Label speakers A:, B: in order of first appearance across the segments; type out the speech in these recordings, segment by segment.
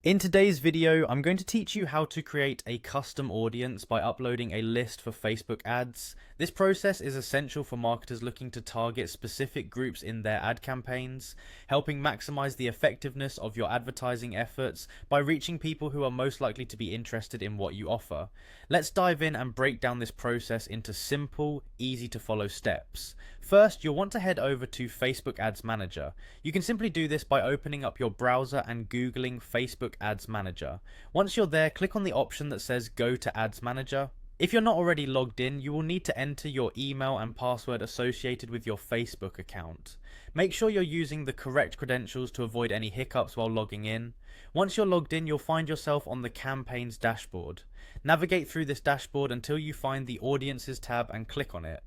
A: In today's video, I'm going to teach you how to create a custom audience by uploading a list for Facebook ads. This process is essential for marketers looking to target specific groups in their ad campaigns, helping maximize the effectiveness of your advertising efforts by reaching people who are most likely to be interested in what you offer. Let's dive in and break down this process into simple, easy to follow steps. First, you'll want to head over to Facebook Ads Manager. You can simply do this by opening up your browser and Googling Facebook Ads Manager. Once you're there, click on the option that says Go to Ads Manager. If you're not already logged in, you will need to enter your email and password associated with your Facebook account. Make sure you're using the correct credentials to avoid any hiccups while logging in. Once you're logged in, you'll find yourself on the campaigns dashboard. Navigate through this dashboard until you find the Audiences tab and click on it.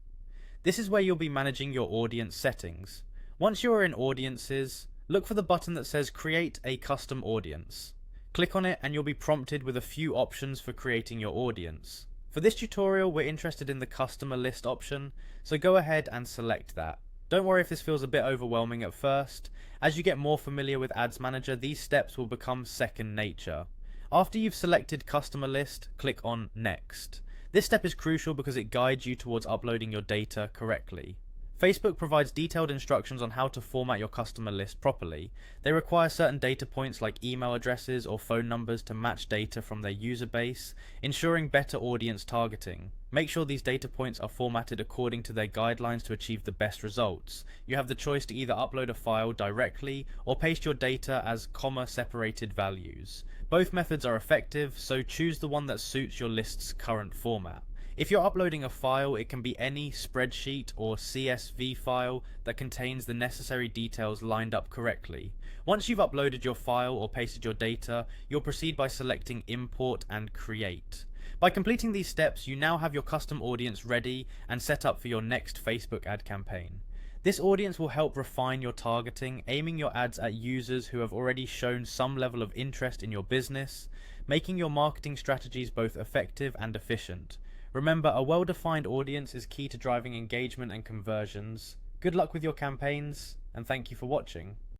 A: This is where you'll be managing your audience settings. Once you're in Audiences, look for the button that says Create a Custom Audience. Click on it and you'll be prompted with a few options for creating your audience. For this tutorial, we're interested in the customer list option, so go ahead and select that. Don't worry if this feels a bit overwhelming at first. As you get more familiar with Ads Manager, these steps will become second nature. After you've selected Customer List, click on Next. This step is crucial because it guides you towards uploading your data correctly. Facebook provides detailed instructions on how to format your customer list properly. They require certain data points like email addresses or phone numbers to match data from their user base, ensuring better audience targeting. Make sure these data points are formatted according to their guidelines to achieve the best results. You have the choice to either upload a file directly or paste your data as comma-separated values. Both methods are effective, so choose the one that suits your list's current format. If you're uploading a file, it can be any spreadsheet or CSV file that contains the necessary details lined up correctly. Once you've uploaded your file or pasted your data, you'll proceed by selecting Import and Create. By completing these steps, you now have your custom audience ready and set up for your next Facebook ad campaign. This audience will help refine your targeting, aiming your ads at users who have already shown some level of interest in your business, making your marketing strategies both effective and efficient. Remember, a well-defined audience is key to driving engagement and conversions. Good luck with your campaigns, and thank you for watching.